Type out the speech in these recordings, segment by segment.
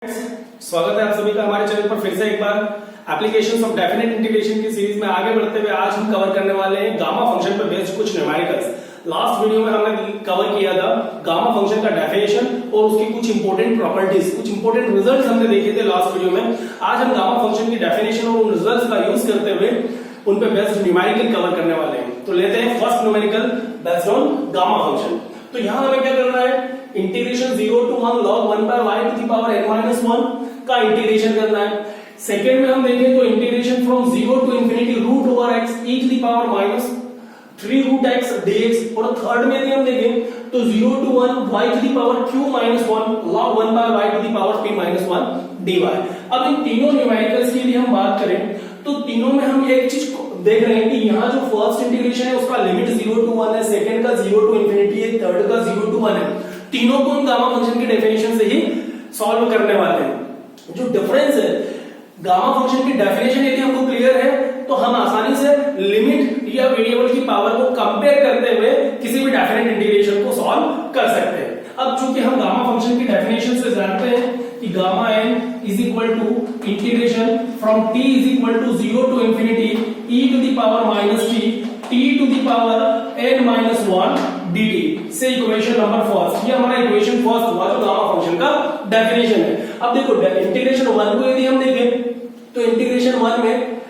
स्वागत है आप सभी का हमारे चैनल पर फिर से एक बार एप्लीकेशंस ऑफ डेफिनेट इंटीग्रेशन की सीरीज में आगे बढ़ते हुए आज हम कवर करने वाले हैं गामा फंक्शन पर बेस्ड कुछ न्यूमेरिकल्स। लास्ट वीडियो में हमने कवर किया था गामा फंक्शन का डेफिनेशन और उसकी कुछ इंपॉर्टेंट प्रॉपर्टीज, कुछ इंपॉर्टेंट रिजल्ट्स हमने देखे थे लास्ट वीडियो में। आज हम गामा फंक्शन की डेफिनेशन और उन रिजल्ट्स का यूज करते हुए उन पे बेस्ड न्यूमेरिकल कवर करने वाले हैं। तो लेते हैं first numerical based on gamma function. तो यहाँ हमें क्या करना है, integration 0 to 1 log 1 by y to the power n minus 1 का इंटीग्रेशन करना है। सेकेंड में हम देखें तो integration from 0 to infinity root over x e to the power minus 3 root x dx। और थर्ड में यदि हम देखें तो 0 to 1 y to the power q minus 1 log 1 by y to the power p minus 1 dy। अब इन तीनों numericals की यदि हम बात करें तो तीनों में हम एक चीज देख रहे हैं कि यहाँ जो फर्स्ट इंटीग्रेशन है उसका लिमिट 0 to 1 है, सेकंड का 0 to infinity है, थर्ड का 0 to 1 है। तीनों को हम गामा फंक्शन की डेफिनेशन से ही सॉल्व करने वाले हैं। जो डिफरेंस है गामा फंक्शन की डेफिनेशन यदि हमको क्लियर है तो हम आसानी से लिमिट या वेरिएबल की पावर को कंपेयर करते हुए किसी भी डेफिनेट इंटीग्रेशन को सॉल्व कर सकते हैं। अब चूंकि हम गामा फंक्शन की डेफिनेशन से जानते हैं कि gamma n is equal to integration from t is equal to 0 to infinity e to the power minus t to the power n minus 1 dt से इक्वेशन नंबर फर्स्ट। ये हमारा equation first हुआ जो gamma function का definition है। अब देखो integration 1 को यदि हम देखें तो इंटीग्रेशन 1 में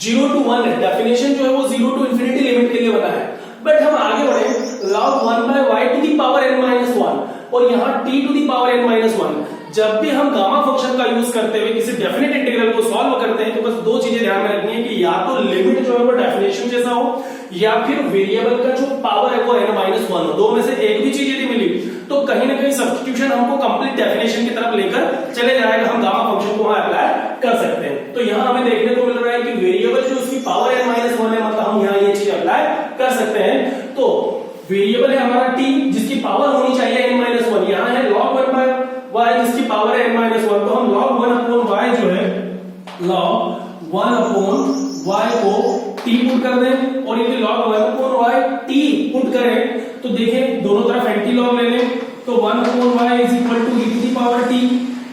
0 to 1 है, डेफिनेशन जो है वो 0 to infinity लिमिट के लिए बना है। बट हम आगे बढ़े log 1 by y to the power n minus 1 और यहाँ t to the power n minus 1। जब भी हम गामा फंक्शन का यूज करते हुए किसी डेफिनेट इंटीग्रल को सॉल्व करते हैं तो बस दो चीजें ध्यान में रखनी है कि या तो लिमिट जो है वो डेफिनेशन जैसा हो या फिर वेरिएबल का जो पावर है वो n minus 1 हो। दो में से एक भी चीज यदि मिली तो कहीं ना कहीं सब्स्टिट्यूशन हमको कंप्लीट डेफिनेशन की तरफ लेकर चले जाएगा, हम गामा फंक्शन को वहां अप्लाई कर सकते हैं। तो यहाँ हमें देखने को मिल रहा है कि वेरिएबल जो उसकी पावर n minus 1 है, मतलब हम यहाँ ये चीज अप्लाई कर सकते हैं। तो वेरिएबल है हमारा t जिसकी पावर होनी चाहिए n minus 1, यहाँ है log 1 by y जिसकी पावर है n minus 1। तो हम log 1 upon y जो है log 1 upon y को t पुट कर दें और यदि log 1 upon y t put करें तो देखें दोनों तरफ एंटी लॉग ले लें तो 1 upon y is equal to e to the power t,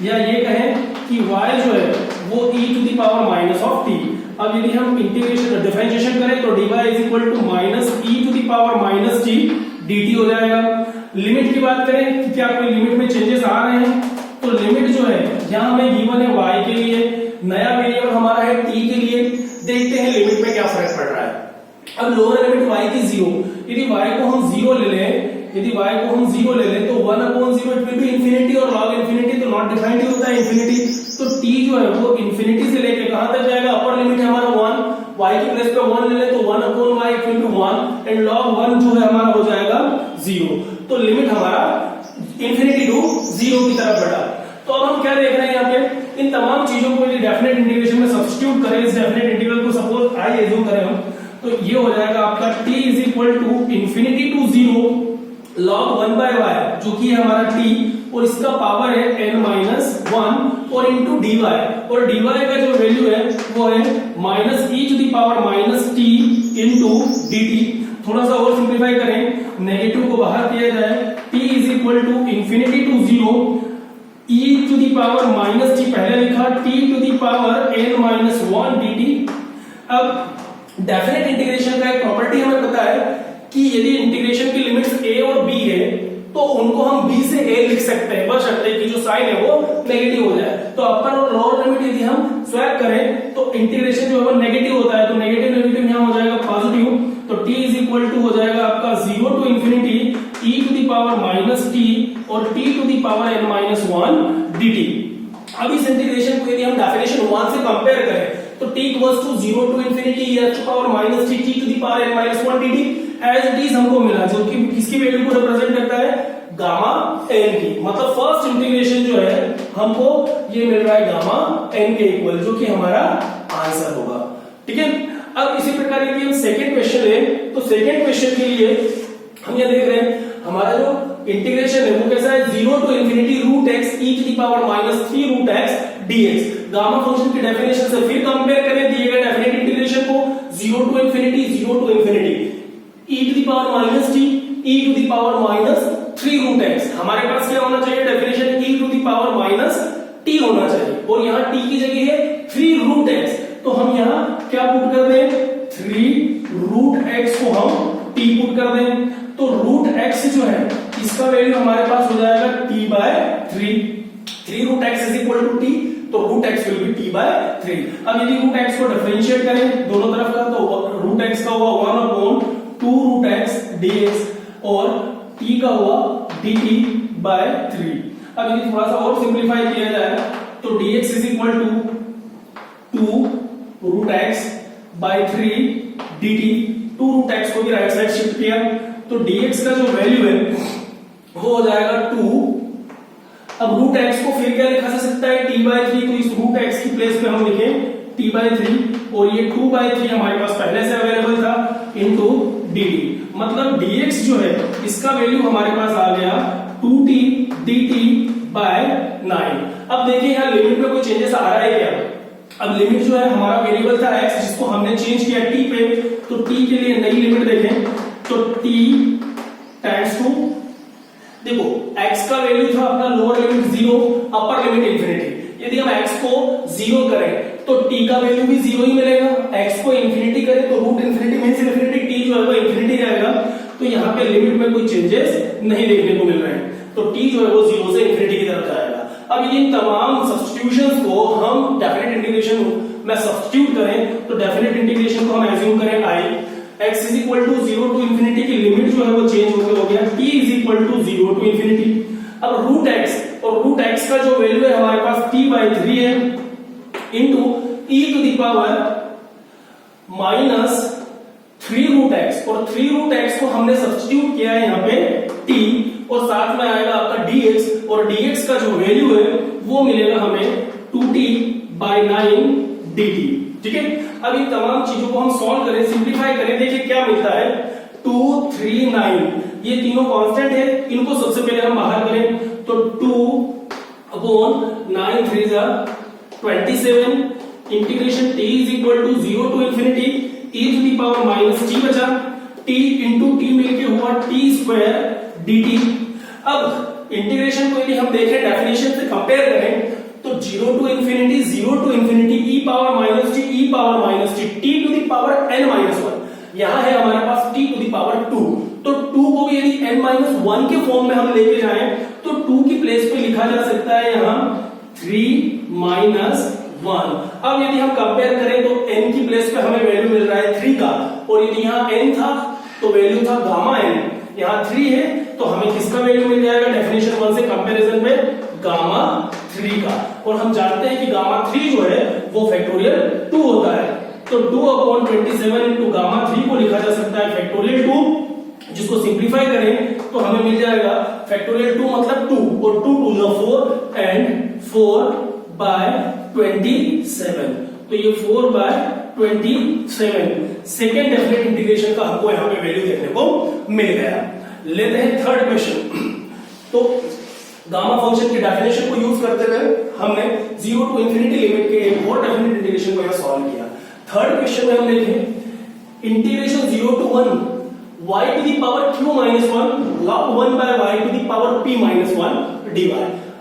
या ये कहें कि y जो है वो e to the power minus of t। अब यदि हम इंटीग्रेशन डिफरेंशिएशन करें तो dy is equal to minus e to the power minus t dt हो जाएगा। लिमिट की बात करें कि क्या कोई लिमिट में चेंजेस आ रहे हैं तो लिमिट जो है यहाँ हमें गिवन है y के लिए, नया वेरिएबल हमारा है t के लिए। देखते हैं लिमिट में क्या फर्क पड़ रहा है। अब लोअर लिमिट y की 0, यदि y को हम 0 ले लें, यदि y को हम 0 ले लें तो 1 upon 0 it will B infinity और log इंफिनिटी तो नॉट डिफाइंड ही होता है इंफिनिटी। तो t जो है वो इंफिनिटी से लेके कहां तक जाएगा, अपर लिमिट है हमारा 1, y की प्लेस पे 1 ले लें तो 1 upon y it will B 1 and log 1 जो है हमारा हो जाएगा 0। तो लिमिट हमारा इंफिनिटी टू 0 की तरफ बढ़ा। तो अब हम क्या देख रहे हैं यहाँ पे, इन तमाम चीजों को यदि डेफिनेट इंटीग्रेशन में सब्स्टिट्यूट करें, इस डेफिनेट इंटीग्रल को सपोज आई एज्यूम करें हम तो ये हो जाएगा आपका t is equal to infinity to 0 log 1 by y जो कि है हमारा t और इसका पावर है n minus 1 और इनटू dy, और dy का जो वैल्यू है वो है minus e to the power minus t into dt। थोड़ा सा और सिंपलीफाई करें, नेगेटिव को बाहर किया जाए, t is equal to infinity to 0 e to the power minus t पहले लिखा, t to the power n minus 1 dt। अब डेफिनेट इंटीग्रेशन का एक प्रॉपर्टी हमें पता है कि यदि इंटीग्रेशन की लिमिट्स a और b है तो उनको हम b से a लिख सकते हैं, बशर्ते कि जो साइन है वो नेगेटिव हो जाए। तो अपर और लोअर लिमिट यदि हम स्वैप करें तो इंटीग्रेशन जो है वो नेगेटिव होता है, तो नेगेटिव नेगेटिव यहाँ हो जाएगा पॉजिटिव। तो t इज इक्वल टू हो जाएगा आपका 0 to infinity e to the power minus t और t to the power n minus 1 dt। अब इस इंटीग्रेशन को यदि हम डेफिनेशन 1 से कंपेयर करें तो t equals to 0 to infinity e to power minus t to the power n minus 1 dt as it is हमको मिला, जो कि किसकी वैल्यू को रिप्रेजेंट करता है, गामा n की। मतलब फर्स्ट इंटीग्रेशन जो है हमको ये मिल रहा है गामा n के इक्वल, जो कि हमारा आंसर होगा। ठीक है। अब इसी प्रकार यदि हम सेकंड क्वेश्चन लें तो सेकंड क्वेश्चन के लिए हम ये देख रहे हैं हमारा जो इंटीग्रेशन है वो कैसा है, 0 to infinity root x e to the power minus 3 root x dx। Gamma function की डेफिनेशन से फिर कंपेयर करें दिए गए डेफिनेट इंटीग्रेशन को, 0 to infinity e to the power minus t e to the power minus 3 root x। हमारे पास क्या होना चाहिए definition, e to the power minus 3 root x is equal to T, तो root x will be T by 3। अब यदि root x को differentiate करें दोनों तरफ का, तो रूट एक्स का हुआ 1/2 रूट एक्स dx और t का हुआ dt बाय 3। अब यदि थोड़ा सा और सिंप्लीफाई किया जाए तो dx is equal to 2 root x by 3 dt। 2 root x को भी राइट साइड शिफ्ट किया तो dx का जो वैल्यू है वो हो जाएगा 2। अब रूट एक्स को फिर क्या लिखा जा सकता है t बाय 3, तो इस रूट एक्स की प्लेस पे हम लिखें t बाय 3 और ये 2 बाय 3 हमारे पास पहले से अवेलेबल था इनटू dt। मतलब dx जो है इसका वैल्यू हमारे पास आ गया 2t dt बाय 9। अब देखिए यहाँ लिमिट में कोई चेंजेस आ रहा है क्या? अब लिमिट जो है हमारा वेरिएबल था x जिसको हमने चेंज किया t पे, तो t के लिए नई लिमिट देखें तो t टेंड्स टू, देखो x का वैल्यू था अपना lower limit 0 upper limit infinity. यदि हम x को 0 करें तो t का वैल्यू भी 0 ही मिलेगा, x को इंफिनिटी करें तो root infinity means infinity, t जो है वो इंफिनिटी जाएगा। तो यहाँ पे लिमिट में कोई चेंजेस नहीं देखने को मिल रहे हैं, तो t जो है वो 0 से इंफिनिटी की तरफ जाएगा। अब इन तमाम सब्स्टिट्यूशंस को हम डेफिनेट इंटीग्रेशन में सब्स्टिट्यूट करें तो डेफिनेट इंटीग्रेशन को हम एज्यूम करें i x is equal to 0 to infinity की लिमिट जो है वो चेंज हो गया t is equal to 0 to infinity. अब रूट x और रूट x का जो वैल्यू है हमारे पास t बाय 3 है into e to the power minus 3 root x, और 3 रूट x को हमने सब्स्टिट्यूट किया है यहाँ पे t और साथ में आएगा आपका dx, और dx का जो वैल्यू है वो मिलेगा हमें 2t बाय 9 dt। ठीक है, अब इन तमाम चीजों को हम सॉल्व करें, सिंप्लीफाई करें, देखिए क्या मिलता है 2 3 9, ये तीनों कांस्टेंट है, इनको सबसे पहले हम बाहर करें तो 2 अपॉन 9 3 जा 27 integration t is equal to 0 to infinity e to the power minus t बचा, t इंटू t मिलके हुआ t स्क्वायर dt। अब इंटीग्रेशन को यदि हम देखें डेफिनेशन से कंपेयर करें तो 0 to infinity e power minus t t to the power n minus 1, यहां है हमारे पास t टू द पावर 2, तो 2 को भी यदि n माइनस 1 के फॉर्म में हम लेके जाएं तो 2 की प्लेस पे लिखा जा सकता है यहां 3 माइनस 1। अब यदि हम कंपेयर करें तो n की प्लेस पे हमें वैल्यू मिल रहा है 3 का, और यदि यहां n था तो वैल्यू था गामा n, यहां 3 है तो हमें किसका वैल्यू मिल जाएगा डेफिनेशन 1 से कंपैरिजन में गामा 3 का, और हम जानते हैं कि गामा 3 जो है वो फैक्टोरियल 2 होता है, तो 2 अपॉन 27 इंटू गामा 3 को लिखा जा सकता है फैक्टोरियल 2, जिसको सिंप्लीफाई करें तो हमें मिल जाएगा फैक्टोरियल 2 मतलब 2 और 2 टू द 4 एंड 4 बाय 27, तो ये 4 बाय 27 सेकेंड डेफिनेट इंटीग्रेशन का हमको यहाँ पे वैल्यू देखने को मिल गया। लेते हैं थर्ड क्वेश्चन। तो गामा फंक्शन के डेफिनेशन को यूज करते हुए हमने 0 टू इंफिनिटी लिमिट के एक और डेफिनेट इंटीग्रेशन को यहाँ सॉल्व किया। थर्ड क्वेश्चन में हम देखें integration 0 to 1 y to the power q minus 1 log 1 by y to the power p minus 1 dy।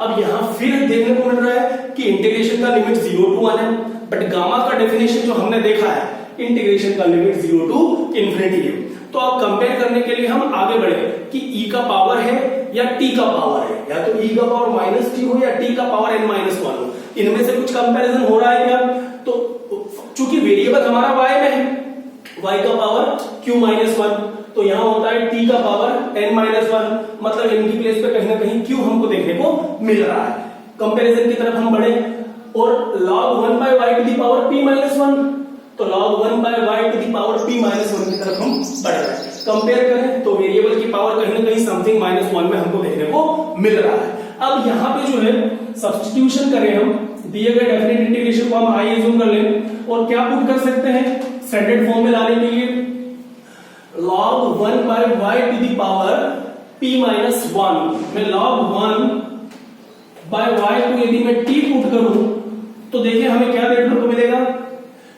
अब यहां फिर देखने को मिल रहा है कि इंटीग्रेशन का लिमिट 0 टू 1 है, बट गामा का डेफिनेशन जो हमने देखा है इंटीग्रेशन का लिमिट 0 टू इंफिनिटी है। तो अब कंपेयर करने के लिए हम आगे बढ़े कि e का पावर है या t का पावर है, या तो e का पावर माइनस t हो या t का पावर n माइनस 1 हो, इनमें से कुछ कंपैरिजन हो रहा है क्या? तो चूंकि वेरिएबल हमारा y में है, y का पावर q माइनस 1, तो यहां होता है t का पावर n माइनस 1, मतलब इनकी प्लेस पे कहीं ना कहीं q हमको देखने को मिल रहा है। कंपैरिजन की तरफ हम बढ़े और log 1 by y to the power p minus 1, तो log 1 by y to the power p minus 1 की तरफ हम बढ़ रहे हैं। कंपेयर करें तो वेरिएबल की पावर कहीं ना कहीं समथिंग माइनस 1 में हमको देखने को मिल रहा है। अब यहाँ पे जो है सब्स्टिट्यूशन करें हम, दिए गए डेफिनेट इंटीग्रेशन को हम आई एज्यूम कर लें और क्या पुट कर सकते हैं स्टैंडर्ड फॉर्म में लाने के लिए log 1 by y to the power p minus 1 में log 1 बाय y को यदि मैं t पुट करूं तो देखिए हमें क्या देखने को मिलेगा,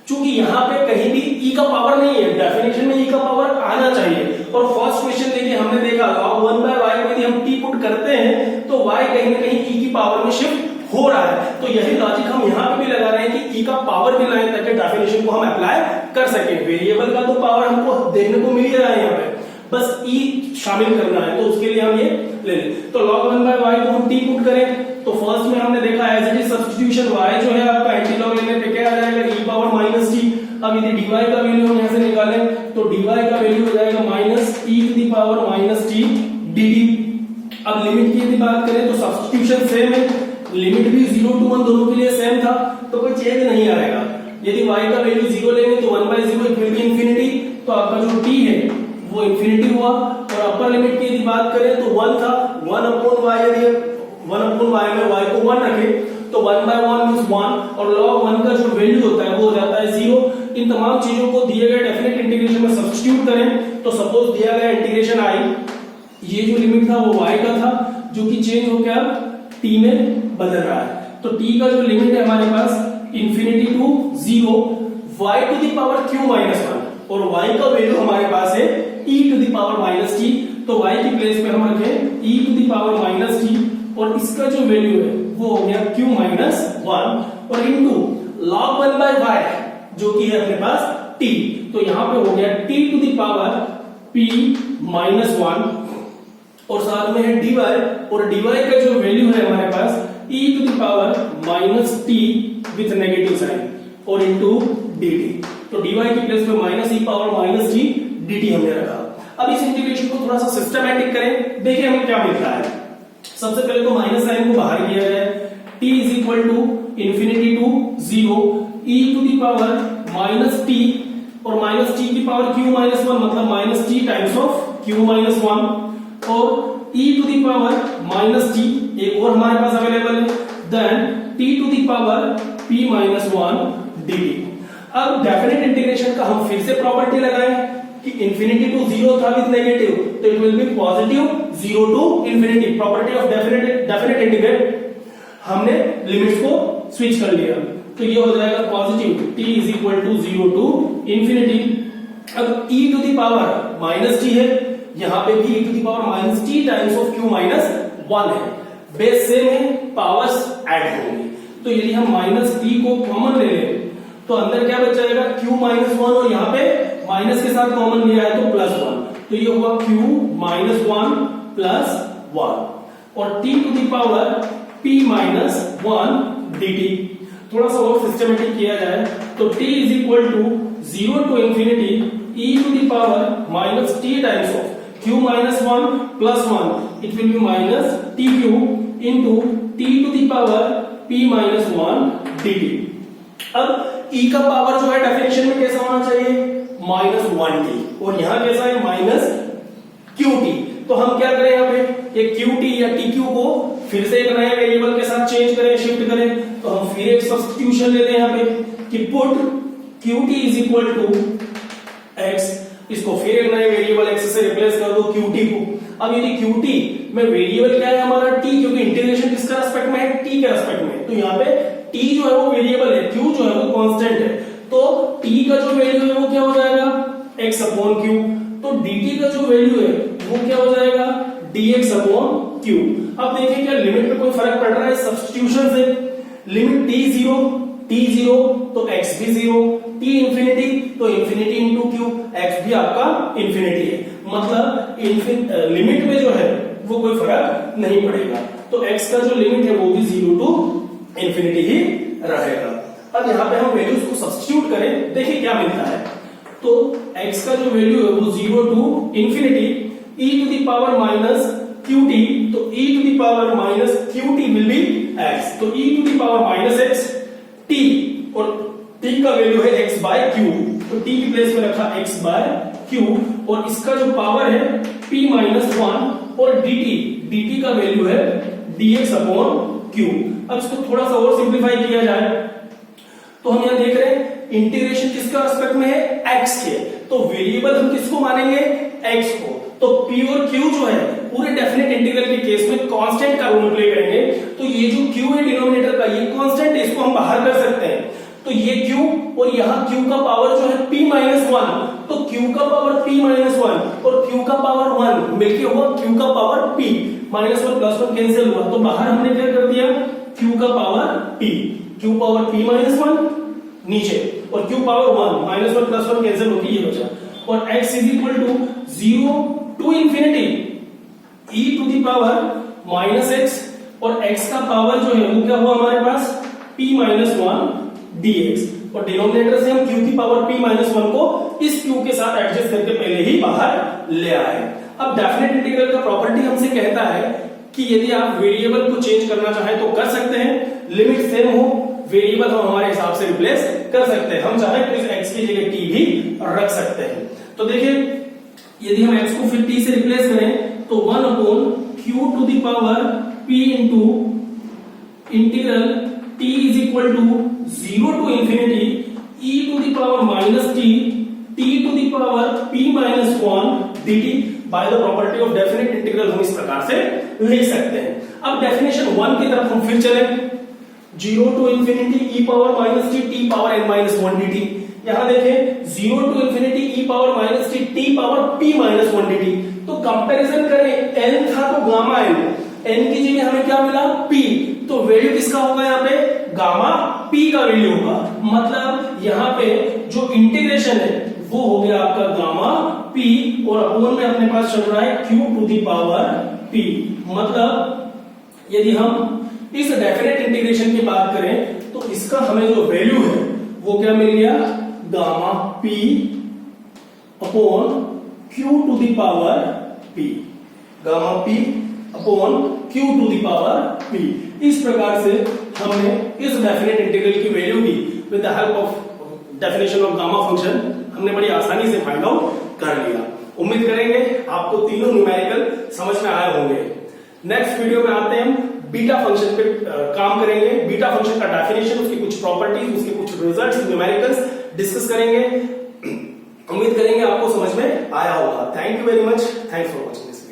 चूंकि यहां पे कहीं भी e का पावर नहीं है, डेफिनेशन में e का पावर आना चाहिए, और फर्स्ट क्वेश्चन देखिए हमने देखा log 1 बाय y को यदि हम t पुट करते हैं तो y कहीं ना कहीं e की पावर में शिफ्ट हो रहा है, तो यही लॉजिक हम यहां पे भी लगा रहे हैं कि e का पावर भी लाएं ताकि डेफिनेशन को हम अप्लाई कर सकें। वेरिएबल का तो पावर हमको देखने को मिल ही रहा है यहाँ पे, बस e शामिल करना है, तो उसके लिए हम ये ले लें। तो log 1 बाय y को हम t पुट करें तो फर्स्ट में हमने देखा as it is substitution y जो है आपका एंटी लॉग लेने पे क्या आ जाएगा e पावर माइनस टी। अब यदि dy का वैल्यू हम यहां से निकालें तो dy का वैल्यू हो जाएगा minus e to the power minus t dt। अब लिमिट की यदि बात करें तो सब्स्टिट्यूशन सेम है, लिमिट भी 0 to 1 दोनों के लिए सेम था, तो कोई चेंज नहीं आएगा। यदि y का वैल्यू 0 लेंगे तो 1/0 इट विल बी इंफिनिटी, तो आपका जो t है वो इंफिनिटी हुआ। और अपर लिमिट की यदि बात करें तो 1 था, 1/y यदि 1/y में y को 1 रखें तो 1/1 मींस 1 और log 1 का जो वैल्यू होता है वो हो जाता है 0। इन तमाम चीजों को दिए गए डेफिनेट इंटीग्रेशन में सब्स्टिट्यूट करें तो सपोज दिया गया इंटीग्रेशन i, ये जो लिमिट था वो y का था जो कि चेंज हो गया t में बदल रहा है। तो t का जो लिमिट है हमारे पास infinity to 0 y to the power q minus 1 और y का वैल्यू हमारे पास है e to the power minus T. तो y की प्लेस पे हम रखें e to the power minus T और इसका जो वैल्यू है वो हो गया q माइनस 1 और इनटू log 1 बाय y जो कि है अपने पास t। तो यहां पे हो गया t to the power p minus 1 और साथ में है dy और dy का जो वैल्यू है हमारे पास e to the power minus t with negative sign और इनटू dt। तो dy की प्लेस पे minus e power minus t dt हमने रखा। अब इस इंटीग्रेशन को थोड़ा सा सिस्टमैटिक करें, देखिए हमें क्या मिलता है। सबसे पहले तो माइनस साइन को बाहर किया जाए, t is equal to infinity to 0 e to the power minus t और माइनस t की पावर q माइनस 1 मतलब minus t times of q minus 1 और e to the power minus t एक और हमारे पास अवेलेबल है then t to the power p minus 1 dt। अब डेफिनेट इंटीग्रेशन का हम फिर से प्रॉपर्टी लगाएं कि इंफिनिटी टू 0 था विद नेगेटिव तो it will be positive 0 to infinity. Property of definite integrate हमने लिमिट्स को स्विच कर लिया तो ये हो जाएगा positive t is equal to 0 to infinity. अब e to the power minus t है, यहां पे भी e to the power minus t times of q minus 1 है, बेस सेम है, पावर्स ऐड होंगी। तो यदि हम माइनस t को कॉमन ले लें तो अंदर क्या बच जाएगा q माइनस 1 और यहाँ पे माइनस के साथ कॉमन लिया है तो प्लस 1 तो ये हुआ q माइनस 1 प्लस 1 और t to the power p minus 1 dt। थोड़ा सा और सिस्टमेटिक किया जाए तो t is equal to 0 to infinity e to the power minus t times of q minus 1 plus 1 it will be minus tq into t to the power p minus 1 dt। अब e का power जो है definition में कैसा होना चाहिए minus 1t और यहां कैसा है माइनस qt। तो हम क्या करें यहाँ पे ये qt या tq को फिर से एक नए वेरिएबल के साथ चेंज करें, शिफ्ट करें। तो हम फिर एक सब्स्टिट्यूशन ले लें यहाँ पे कि put qt is equal to x, इसको फिर एक नए वेरिएबल x से रिप्लेस कर दो qt को। अब यदि qt में वेरिएबल क्या है हमारा t, क्योंकि इंटीग्रेशन किसका रेस्पेक्ट में है t के रेस्पेक्ट में, तो यहाँ पे t जो है वो वेरिएबल है, q जो है वो कांस्टेंट है, तो t का जो वैल्यू है वो क्या हो जाएगा x अपॉन q। तो dt का जो वैल्यू है वो क्या हो जाएगा dx अपॉन q। अब देखिए क्या लिमिट में कोई फर्क पड़ रहा है सब्स्टिट्यूशन से। लिमिट t 0 तो x भी 0, t इंफिनिटी तो इंफिनिटी इंटू q, x भी आपका इंफिनिटी है, मतलब लिमिट में जो है वो कोई फर्क नहीं पड़ेगा। तो x का जो लिमिट है वो भी 0 टू इंफिनिटी ही रहेगा। अब यहाँ पे हम वैल्यूज को सब्स्टिट्यूट करें, देखिए क्या मिलता है। तो x का जो वैल्यू है वो 0 to infinity e to the power minus qt, तो e to the power minus qt will be x, तो e to the power minus x t और t का वैल्यू है x बाय q, तो t की place में रखा x by q और इसका जो पावर है p माइनस 1 और dt का वैल्यू है dx अपॉन q। अब इसको थोड़ा सा और सिंप्लीफाई किया जाए तो हम यहां देख रहे हैं इंटीग्रेशन किसका रेस्पेक्ट में है x के, तो वेरिएबल हम किसको मानेंगे x को। तो p और q जो है पूरे डेफिनेट इंटीग्रल के केस में कांस्टेंट का रोल प्ले करेंगे। तो ये जो q है डिनोमिनेटर का ये कांस्टेंट है, इसको हम बाहर कर सकते हैं। तो ये q और यहाँ q का पावर जो है p माइनस 1, तो q का पावर p माइनस 1 और q का पावर 1 मिलके हुआ q का power p minus 1 plus 1 cancel हुआ, तो बाहर हमने क्या कर दिया q का power p, q power p minus 1 नीचे और q power 1 minus 1 plus 1 cancel होकर ये बचा और x is equal to 0 to infinity e to the power minus x और x का पावर जो है वो क्या हुआ हमारे पास p माइनस वन dx, और डिनोमिनेटर से हम q की पावर p माइनस वन को इस q के साथ एडजस्ट करके पहले ही बाहर ले आए। अब डेफिनेट इंटीग्रल का प्रॉपर्टी हमसे कहता है कि यदि आप वेरिएबल को चेंज करना चाहें तो कर सकते हैं, लिमिट सेम हो, वेरिएबल हम हमारे हिसाब से रिप्लेस कर सकते हैं। हम चाहे तो इस x की जगह t भी रख सकते हैं। तो देखिए यदि हम x को फिर t से रिप्लेस करें तो 1 upon q to the power p into integral t is equal to 0 to infinity e to the power minus t to the power p minus 1 dt by the property of definite integral हम इस प्रकार से लिख सकते हैं। अब definition 1 की तरफ हम फिर चले, 0 to infinity e power minus t power n minus 1 dt। यहां देखें 0 to infinity e power minus t power p minus 1 dt। तो कंपैरिजन करें, n था तो गामा n की जगह हमें क्या मिला p, तो वैल्यू किसका होगा यहाँ पे गामा p का वैल्यू होगा। मतलब यहाँ पे जो इंटीग्रेशन है वो हो गया आपका गामा p और अपोन में अपने पास चल रहा है q to the power p। मतलब यदि हम इस डेफिनेट इंटीग्रेशन की बात करें तो इसका हमें जो वैल्यू है वो क्या मिल गया gamma p upon q to the power p, gamma p upon q to the power p। इस प्रकार से हमने इस डेफिनेट इंटीग्रल की वैल्यू की with the help of definition of gamma function हमने बड़ी आसानी से फाइंड आउट कर लिया। उम्मीद करेंगे आपको तीनों न्यूमेरिकल समझ में आए होंगे। नेक्स्ट वीडियो में आते हैं हम बीटा फंक्शन पे काम करेंगे। बीटा फंक्शन का डेफिनेशन, उसकी कुछ प्रॉपर्टीज, उसके कुछ रिजल्ट्स, न्यूमेरिकल्स डिस्कस करेंगे। उम्मीद करेंगे आपको समझ में आया होगा। Thank you very much, thanks for watching this.